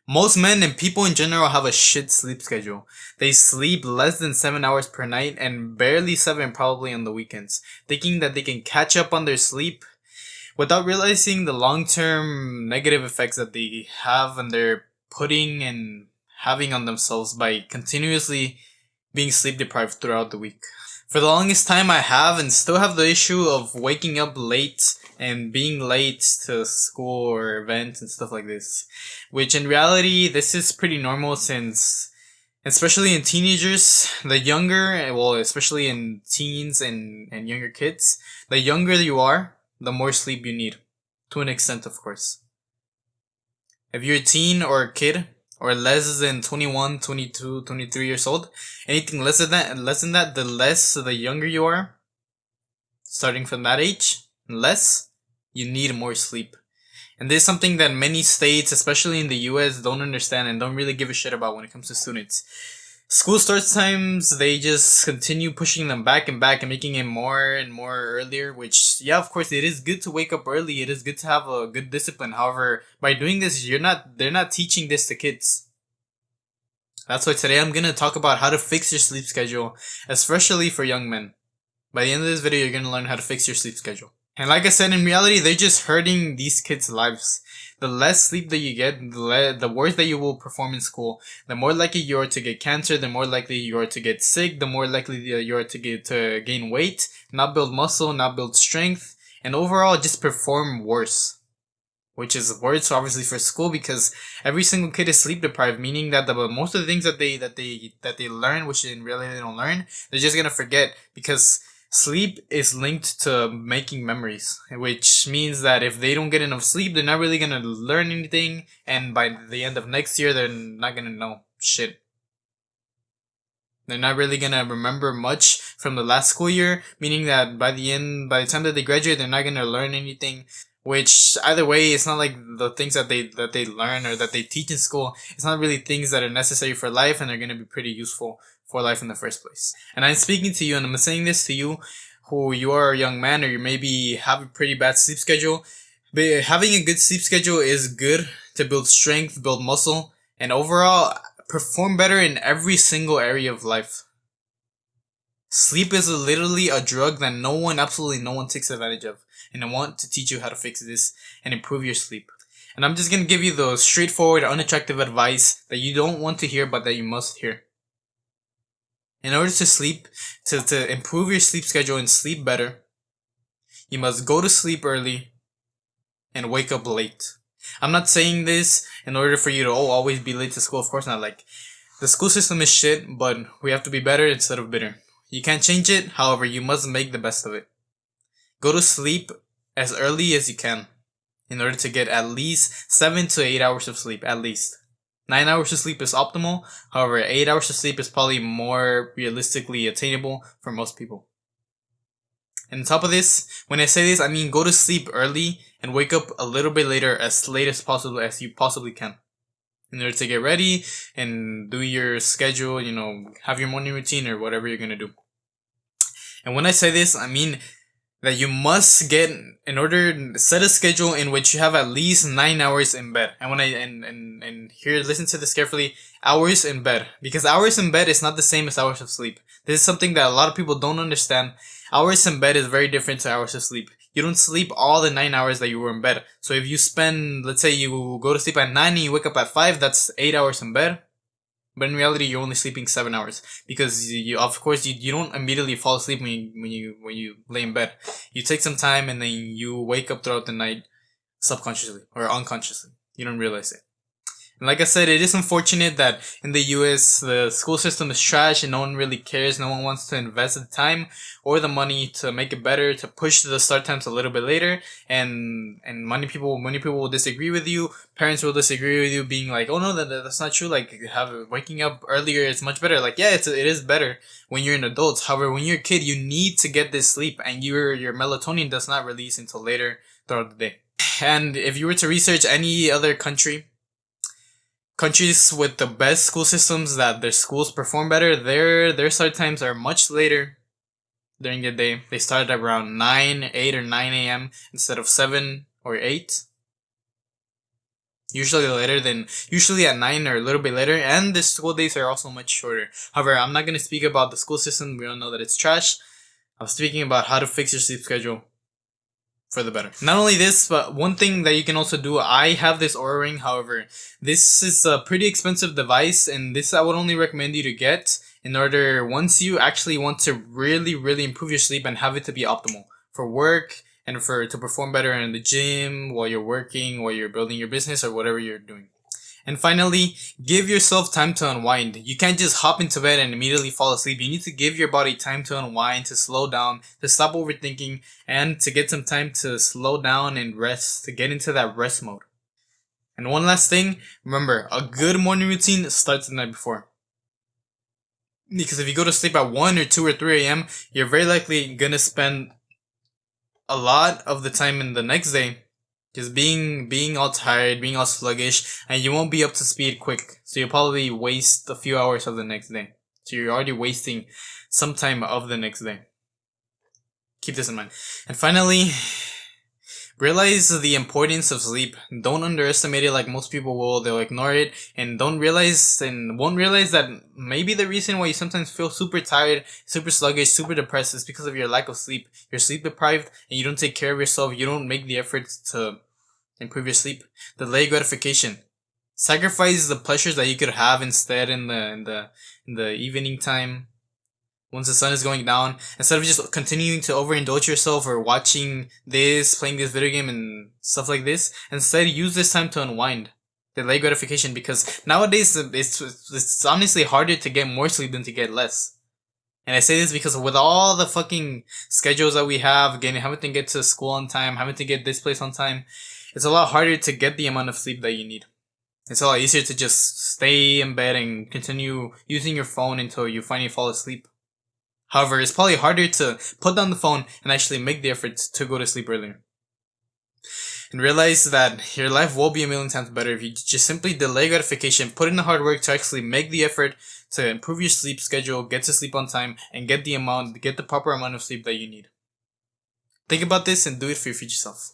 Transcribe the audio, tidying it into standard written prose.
Most men and people in general have a shit sleep schedule. They sleep less than 7 hours per night and barely 7 probably on the weekends, thinking that they can catch up on their sleep without realizing the long-term negative effects that they have and they're putting and having on themselves by continuously being sleep deprived throughout the week. For the longest time, I have and still have the issue of waking up late and being late to school or events and stuff like this. Which in reality, this is pretty normal since, especially in teenagers, the younger, well, especially in teens and younger kids, the younger you are, the more sleep you need. To an extent, of course. If you're a teen or a kid, or less than 21, 22, 23 years old, anything less than that, the younger you are, starting from that age, less, you need more sleep. And this is something that many states, especially in the US, don't understand and don't really give a shit about when it comes to students. School starts times, they just continue pushing them back and back and making it more and more earlier, which, yeah, of course, it is good to wake up early. It is good to have a good discipline. However, by doing this, they're not teaching this to kids. That's why today I'm gonna talk about how to fix your sleep schedule, especially for young men. By the end of this video, you're gonna learn how to fix your sleep schedule. And like I said, in reality, they're just hurting these kids' lives. The less sleep that you get, the worse that you will perform in school. The more likely you are to get cancer, the more likely you are to get sick, the more likely you are to gain weight, not build muscle, not build strength, and overall just perform worse. Which is worse, obviously, for school because every single kid is sleep deprived, meaning that most of the things that they learn, which in reality they don't learn, they're just gonna forget because sleep is linked to making memories, which means that if they don't get enough sleep, they're not really gonna learn anything, and by the end of next year, they're not gonna know shit. They're not really gonna remember much from the last school year, meaning that by the time that they graduate, they're not gonna learn anything. Which either way, it's not like the things that they learn or that they teach in school. It's not really things that are necessary for life, and they're gonna be pretty useful for life in the first place. And I'm speaking to you, and I'm saying this to you, who you are a young man, or you maybe have a pretty bad sleep schedule. But having a good sleep schedule is good to build strength, build muscle, and overall perform better in every single area of life. Sleep is literally a drug that absolutely no one takes advantage of. And I want to teach you how to fix this and improve your sleep. And I'm just going to give you the straightforward, unattractive advice that you don't want to hear but that you must hear. In order to sleep, to improve your sleep schedule and sleep better, you must go to sleep early and wake up late. I'm not saying this in order for you to always be late to school. Of course not. Like, the school system is shit, but we have to be better instead of bitter. You can't change it, however, you must make the best of it. Go to sleep as early as you can in order to get at least 7 to 8 hours of sleep, at least. 9 hours of sleep is optimal, however, 8 hours of sleep is probably more realistically attainable for most people. And on top of this, when I say this, I mean go to sleep early and wake up a little bit later, as late as possible as you possibly can. In order to get ready and do your schedule, have your morning routine or whatever you're gonna do. And when I say this, I mean that you must set a schedule in which you have at least 9 hours in bed. And when and here, listen to this carefully, hours in bed. Because hours in bed is not the same as hours of sleep. This is something that a lot of people don't understand. Hours in bed is very different to hours of sleep. You don't sleep all the 9 hours that you were in bed. So if you let's say you go to sleep at 9 and you wake up at 5, that's 8 hours in bed. But in reality, you're only sleeping 7 hours because you don't immediately fall asleep when you lay in bed. You take some time and then you wake up throughout the night subconsciously or unconsciously. You don't realize it. And like I said, it is unfortunate that in the US, the school system is trash and no one really cares. No one wants to invest the time or the money to make it better, to push the start times a little bit later. And many people will disagree with you. Parents will disagree with you, being like, "Oh no, that's not true. Like, waking up earlier is much better." Like, yeah, it is better when you're an adult. However, when you're a kid, you need to get this sleep, and your melatonin does not release until later throughout the day. And if you were to research any other countries with the best school systems that their schools perform better, their start times are much later during the day. They start at around 8 or 9 a.m. instead of 7 or 8. Usually at 9 or a little bit later, and the school days are also much shorter. However, I'm not going to speak about the school system. We all know that it's trash. I'm speaking about how to fix your sleep schedule for the better. Not only this, but one thing that you can also do, I have this Oura Ring. However, this is a pretty expensive device, and this I would only recommend you to get in order, once you actually want to really improve your sleep and have it to be optimal for work and to perform better in the gym, while you're working, while you're building your business, or whatever you're doing. And finally, give yourself time to unwind. You can't just hop into bed and immediately fall asleep. You need to give your body time to unwind, to slow down, to stop overthinking, and to get some time to slow down and rest, to get into that rest mode. And one last thing, remember, a good morning routine starts the night before. Because if you go to sleep at 1 or 2 or 3 a.m., you're very likely going to spend a lot of the time in the next day just being all tired, being all sluggish, and you won't be up to speed quick. So you'll probably waste a few hours of the next day. So you're already wasting some time of the next day. Keep this in mind. And finally, realize the importance of sleep. Don't underestimate it like most people will. They'll ignore it and won't realize that maybe the reason why you sometimes feel super tired, super sluggish, super depressed is because of your lack of sleep. You're sleep deprived and you don't take care of yourself. You don't make the efforts to improve your sleep. Delay gratification. Sacrifice the pleasures that you could have instead in the evening time, once the sun is going down, instead of just continuing to overindulge yourself or watching this, playing this video game and stuff like this. Instead, use this time to unwind. Delay gratification, because nowadays it's honestly harder to get more sleep than to get less. And I say this because with all the fucking schedules that we have, having to get to school on time, having to get this place on time, it's a lot harder to get the amount of sleep that you need. It's a lot easier to just stay in bed and continue using your phone until you finally fall asleep. However, it's probably harder to put down the phone and actually make the effort to go to sleep earlier. And realize that your life will be a million times better if you just simply delay gratification, put in the hard work to actually make the effort to improve your sleep schedule, get to sleep on time, and get the proper amount of sleep that you need. Think about this and do it for your future self.